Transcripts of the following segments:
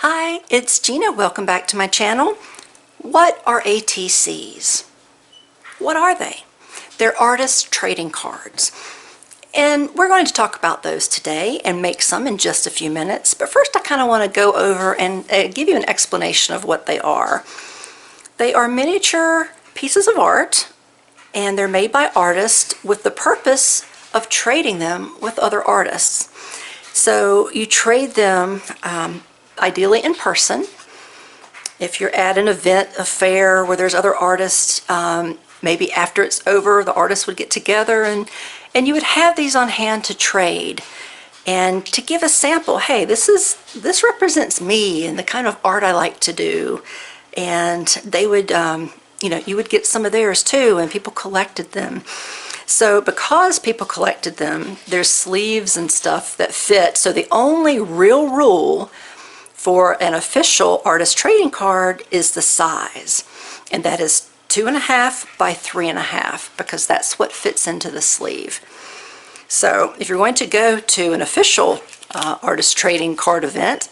Hi, it's Gina. Welcome back to my channel. What are ATCs? What are they? They're artist trading cards. And we're going to talk about those today and make some in just a few minutes. But first I kind of want to go over and give you an explanation of what they are. They are miniature pieces of art, and they're made by artists with the purpose of trading them with other artists. So you trade them ideally in person. If you're at an event, a fair where there's other artists, maybe after it's over, the artists would get together and you would have these on hand to trade and to give a sample. Hey, this represents me and the kind of art I like to do. And they would, you would get some of theirs too, and people collected them. So because people collected them, there's sleeves and stuff that fit. So the only real rule for an official artist trading card is the size. And that is 2.5 by 3.5, because that's what fits into the sleeve. So if you're going to go to an official artist trading card event,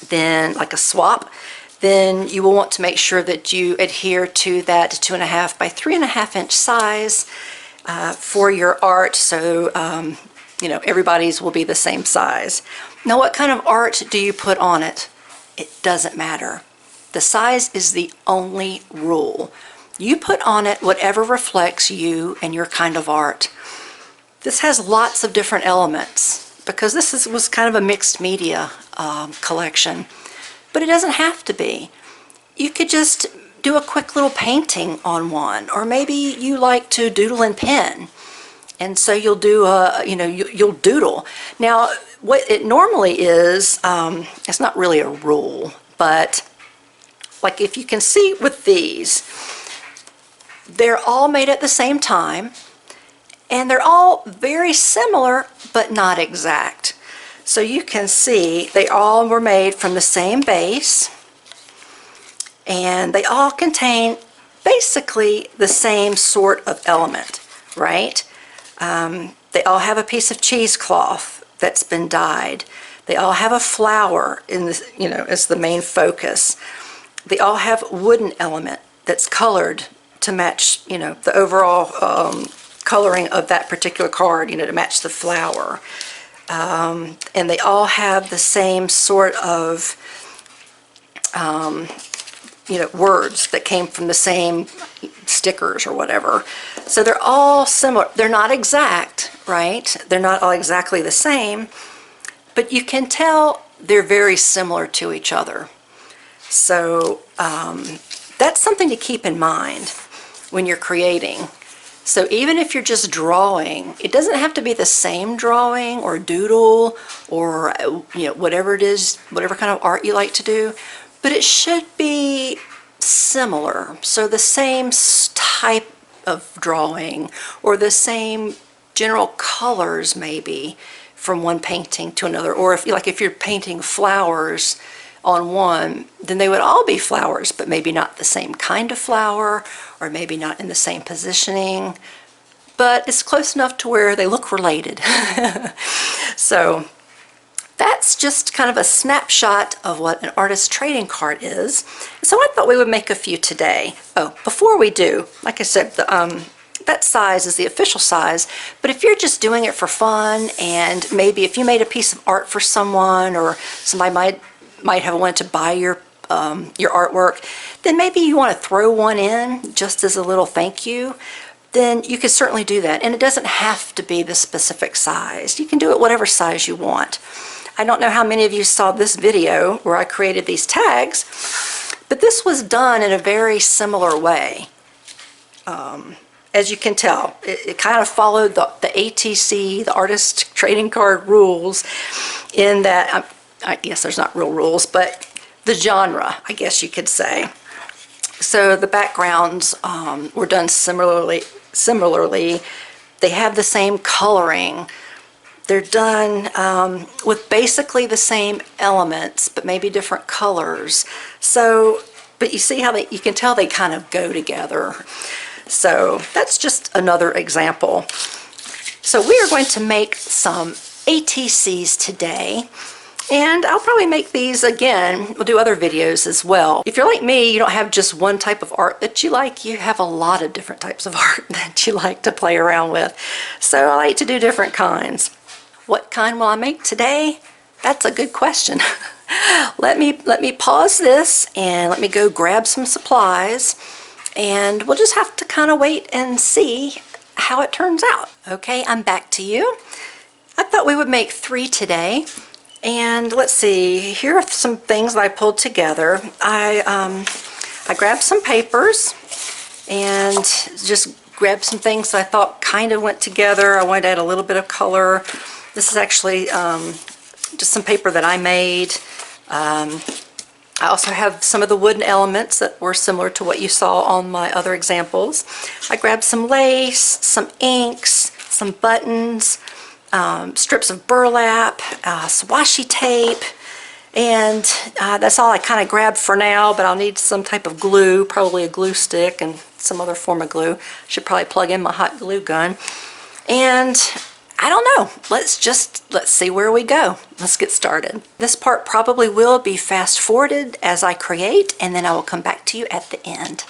then like a swap, then you will want to make sure that you adhere to that 2.5 by 3.5 inch size for your art, so everybody's will be the same size. Now, what kind of art do you put on it? It doesn't matter. The size is the only rule. You put on it whatever reflects you and your kind of art. This has lots of different elements because this was kind of a mixed media collection, but it doesn't have to be. You could just do a quick little painting on one, or maybe you like to doodle in pen, and so you'll do you'll doodle. Now, what it normally is, it's not really a rule, but like if you can see with these, they're all made at the same time, and they're all very similar, but not exact. So you can see they all were made from the same base, and they all contain basically the same sort of element, right? They all have a piece of cheesecloth that's been dyed. They all have a flower in this, as the main focus. They all have wooden element that's colored to match, the overall coloring of that particular card, to match the flower. And they all have the same sort of words that came from the same stickers or whatever. So they're all similar. They're not exact, right? They're not all exactly the same, but you can tell they're very similar to each other. So that's something to keep in mind when you're creating. So even if you're just drawing, it doesn't have to be the same drawing or doodle or whatever it is, whatever kind of art you like to do, but it should be similar. So the same type of drawing or the same general colors maybe from one painting to another. Or if you're painting flowers on one, then they would all be flowers, but maybe not the same kind of flower, or maybe not in the same positioning, but it's close enough to where they look related. So that's just kind of a snapshot of what an artist trading card is. So I thought we would make a few today. Oh, before we do, like I said, that size is the official size, but if you're just doing it for fun, and maybe if you made a piece of art for someone, or somebody might have wanted to buy your artwork, then maybe you want to throw one in just as a little thank you, then you could certainly do that. And it doesn't have to be the specific size. You can do it whatever size you want. I don't know how many of you saw this video where I created these tags, but this was done in a very similar way. As you can tell, it kind of followed the ATC, the artist trading card rules, in that, I guess there's not real rules, but the genre, I guess you could say. So the backgrounds were done similarly. They have the same coloring. They're done with basically the same elements, but maybe different colors. So, but you see how you can tell they kind of go together. So that's just another example. So we are going to make some ATCs today. And I'll probably make these again. We'll do other videos as well. If you're like me, you don't have just one type of art that you like. You have a lot of different types of art that you like to play around with. So I like to do different kinds. What kind will I make today? That's a good question. Let me pause this and let me go grab some supplies, and we'll just have to kind of wait and see how it turns out. Okay, I'm back to you. I thought we would make 3 today. And let's see, here are some things that I pulled together. I grabbed some papers and just grabbed some things that I thought kind of went together. I wanted to add a little bit of color. This is actually just some paper that I made. I also have some of the wooden elements that were similar to what you saw on my other examples. I grabbed some lace, some inks, some buttons, strips of burlap, some washi tape, and that's all I kind of grabbed for now, but I'll need some type of glue, probably a glue stick and some other form of glue. Should probably plug in my hot glue gun. And I don't know, let's see where we go. Let's get started. This part probably will be fast forwarded as I create, and then I will come back to you at the end.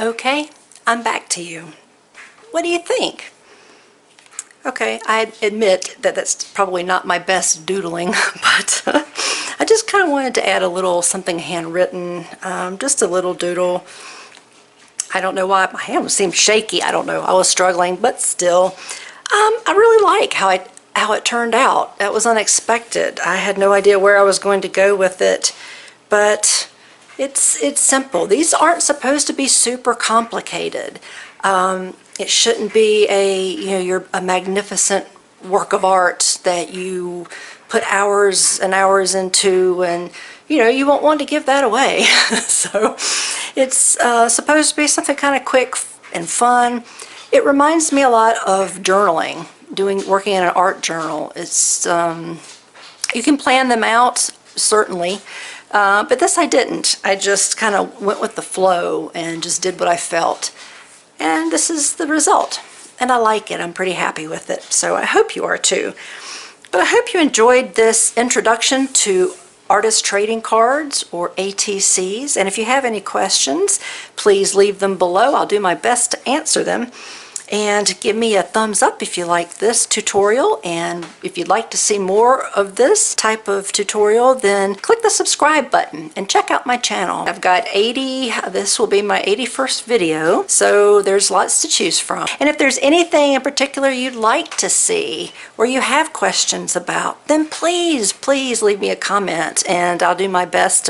Okay, I'm back to you. What do you think? Okay, I admit that that's probably not my best doodling, but I just kind of wanted to add a little something handwritten, just a little doodle. I don't know why my hand seemed shaky. I don't know. I was struggling, but still, I really like how it turned out. That was unexpected. I had no idea where I was going to go with it, but it's simple. These aren't supposed to be super complicated. It shouldn't be a magnificent work of art that you put hours and hours into, and you won't want to give that away. So it's supposed to be something kind of quick and fun. It reminds me a lot of journaling, working in an art journal. It's you can plan them out, certainly, but this I didn't. I just kind of went with the flow and just did what I felt. And this is the result. And I like it. I'm pretty happy with it. So I hope you are too. But I hope you enjoyed this introduction to artist trading cards, or ATCs. And if you have any questions, please leave them below. I'll do my best to answer them. And give me a thumbs up if you like this tutorial, and if you'd like to see more of this type of tutorial, then click the subscribe button and check out my channel. I've got 80, this will be my 81st video, so there's lots to choose from. And if there's anything in particular you'd like to see or you have questions about, then please leave me a comment, and I'll do my best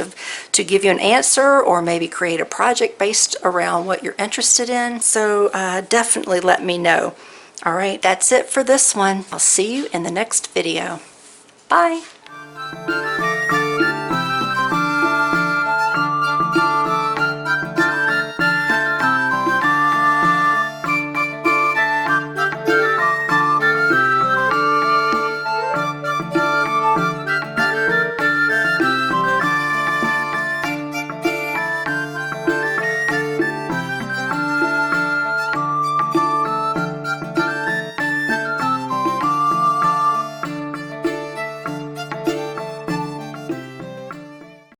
to give you an answer, or maybe create a project based around what you're interested in. So definitely let me know. All right, that's it for this one. I'll see you in the next video. Bye.